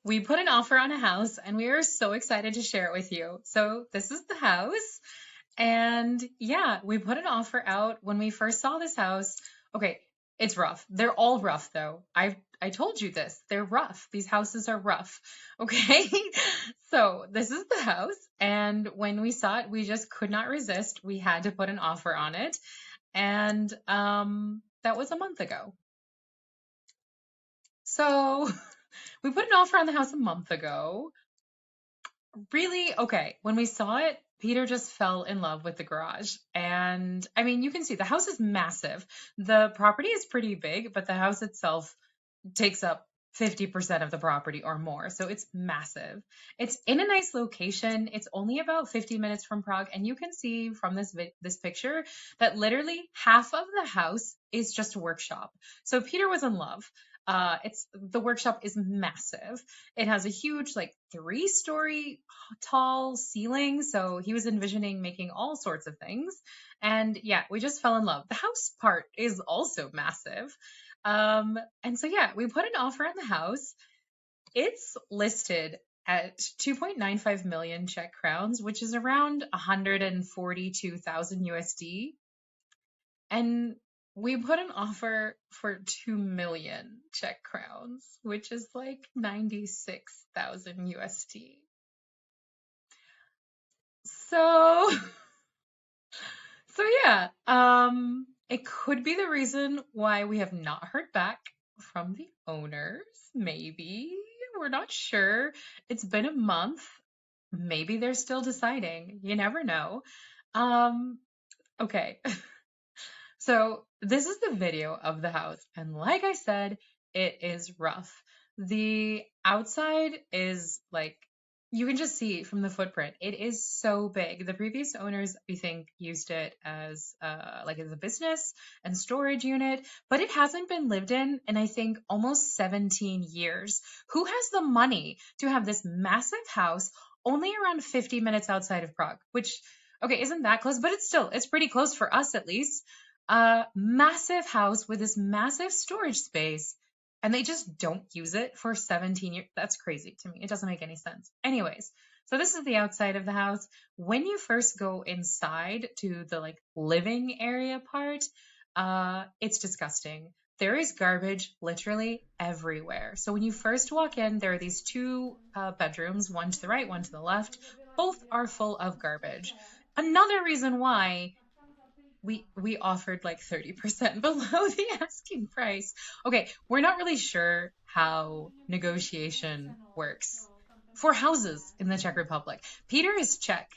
We put an offer on a house and we are so excited to share it with you. So, this is the house. And yeah, we put an offer out when we first saw this house. Okay, it's rough. They're all rough though. I told you this. They're rough. These houses are rough. Okay? So, this is the house and when we saw it, we just could not resist. We had to put an offer on it. And that was a month ago. So, we put an offer on the house a month ago. Really? Okay. When we saw it, Peter just fell in love with the garage. And I mean, you can see the house is massive. The property is pretty big, but the house itself takes up 50% of the property or more. So it's massive. It's in a nice location. It's only about 50 minutes from Prague. And you can see from this picture that literally half of the house is just a workshop. So Peter was in love. It's the workshop is massive. It has a huge, like 3-story tall ceiling. So he was envisioning making all sorts of things. And yeah, we just fell in love. The house part is also massive. And so yeah, we put an offer on the house. It's listed at 2.95 million Czech crowns, which is around 142,000 USD. And we put an offer for 2 million Czech crowns, which is like 96,000 USD. So, so yeah, it could be the reason why we have not heard back from the owners. Maybe. We're not sure. It's been a month. Maybe they're still deciding. You never know. Okay. So this is the video of the house. And like I said, it is rough. The outside is like, you can just see from the footprint, it is so big. The previous owners, we think, used it as like as a business and storage unit, but it hasn't been lived in I think almost 17 years. Who has the money to have this massive house only around 50 minutes outside of Prague? Which, okay, isn't that close? But it's pretty close for us at least. A massive house with this massive storage space and they just don't use it for 17 years. That's crazy to me. It doesn't make any sense. Anyways, so this is the outside of the house. When you first go inside to the like living area part, it's disgusting. There is garbage literally everywhere. So when you first walk in, there are these two bedrooms, one to the right, one to the left. Both are full of garbage. Another reason why we offered like 30% below the asking price. Okay, we're not really sure how negotiation works for houses in the Czech Republic. Peter is Czech,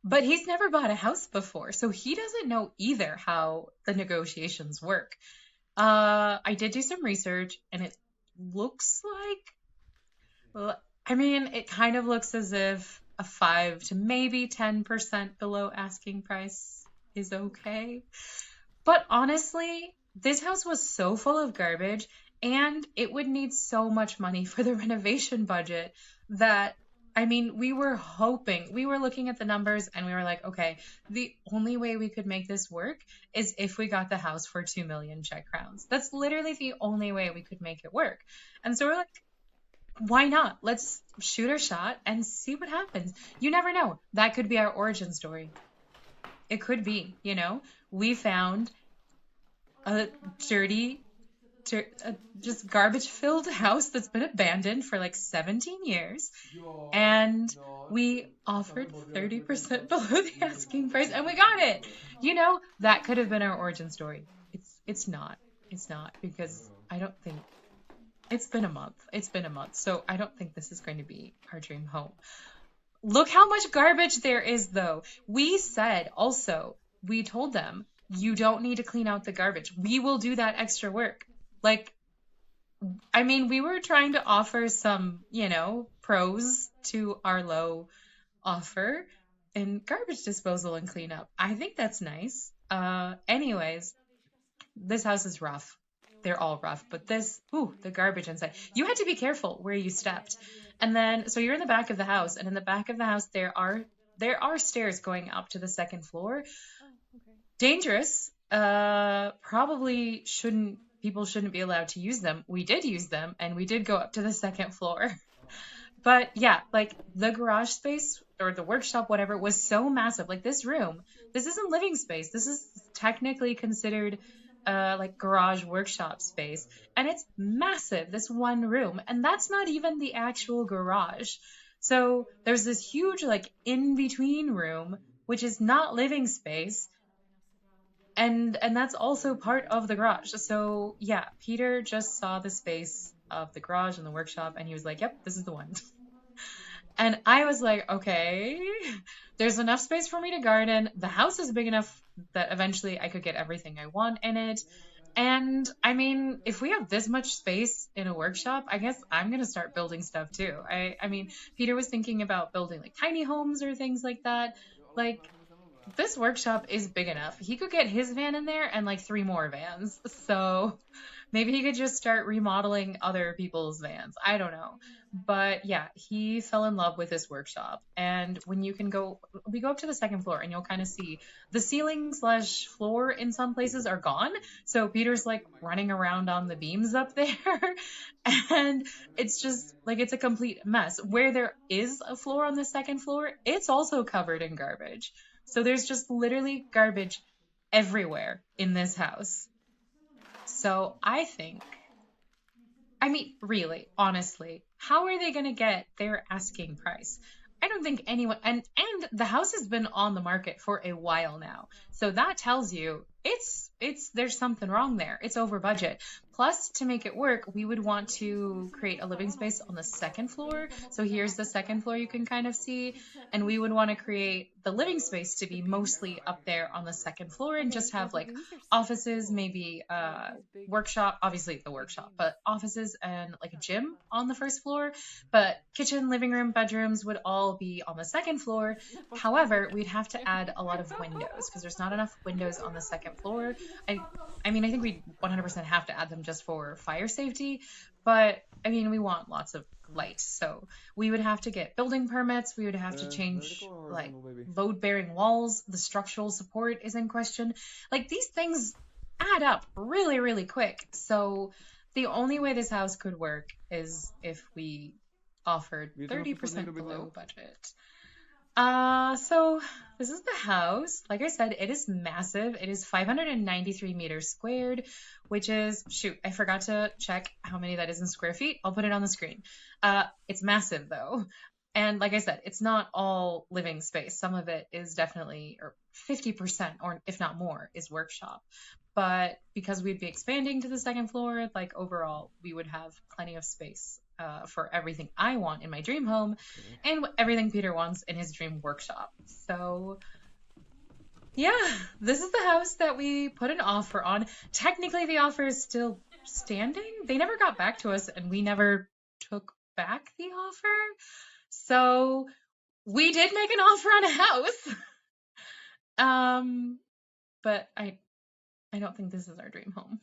but he's never bought a house before, so he doesn't know either how the negotiations work. I did do some research and it looks like, well, I mean, it kind of looks as if a 5 to maybe 10% below asking price is okay. But honestly, this house was so full of garbage and it would need so much money for the renovation budget that, I mean, we were hoping, we were looking at the numbers and we were like, okay, the only way we could make this work is if we got the house for 2 million Czech crowns. That's literally the only way we could make it work. And so we're like, why not? Let's shoot our shot and see what happens. You never know. That could be our origin story. It could be, we found a dirty, just garbage-filled house that's been abandoned for like 17 years, and we offered 30% below the asking price, and we got it. That could have been our origin story. It's not. It's not, because I don't think it's been a month. It's been a month, so I don't think this is going to be our dream home. Look how much garbage there is, though. We said also, we told them, you don't need to clean out the garbage. We will do that extra work. Like, I mean, we were trying to offer some, pros to our low offer in garbage disposal and cleanup. I think that's nice. Anyways, this house is rough. They're all rough, but the garbage inside. You had to be careful where you stepped. And then, so you're in the back of the house, and in the back of the house, there are stairs going up to the second floor. Dangerous. Probably shouldn't people shouldn't be allowed to use them. We did use them, and we did go up to the second floor. But yeah, like the garage space or the workshop, whatever, was so massive. Like this room, this isn't living space. This is technically considered like garage workshop space. And it's massive, this one room. And that's not even the actual garage. So there's this huge like in between room, which is not living space. And that's also part of the garage. So yeah, Peter just saw the space of the garage and the workshop and he was like, yep, this is the one. And I was like, okay, there's enough space for me to garden. The house is big enough that eventually I could get everything I want in it. And I mean, if we have this much space in a workshop, I guess I'm gonna start building stuff too. I mean, Peter was thinking about building like tiny homes or things like that. Like this workshop is big enough. He could get his van in there and like three more vans. So maybe he could just start remodeling other people's vans. I don't know. But yeah, he fell in love with this workshop. And when you can go, we go up to the second floor and you'll kind of see the ceiling slash floor in some places are gone. So Peter's like running around on the beams up there. And it's just like it's a complete mess. Where there is a floor on the second floor, it's also covered in garbage. So there's just literally garbage everywhere in this house. So I think, I mean, really, honestly, how are they going to get their asking price? I don't think anyone, and the house has been on the market for a while now. So that tells you there's something wrong there. It's over budget. Plus, to make it work, we would want to create a living space on the second floor. So here's the second floor you can kind of see. And we would want to create the living space to be mostly up there on the second floor and just have like offices, maybe workshop, obviously the workshop, but offices and like a gym on the first floor. But kitchen, living room, bedrooms would all be on the second floor. However, we'd have to add a lot of windows because there's not enough windows on the second floor. I I mean, I think we 100% have to add them just for fire safety, but I mean, we want lots of light. So we would have to get building permits. We would have to change like load bearing walls. The structural support is in question. Like these things add up really, really quick. So the only way this house could work is if we offered 30% below budget. So this is the house. Like I said, it is massive. It is 593 meters squared, which is, shoot, I forgot to check how many that is in square feet. I'll put it on the screen. It's massive though. And like I said, it's not all living space. Some of it is definitely, or 50%, or if not more, is workshop. But because we'd be expanding to the second floor, like overall, we would have plenty of space for everything I want in my dream home and everything Peter wants in his dream workshop. So, yeah, this is the house that we put an offer on. Technically, the offer is still standing. They never got back to us, and we never took back the offer. So, we did make an offer on a house. But I don't think this is our dream home.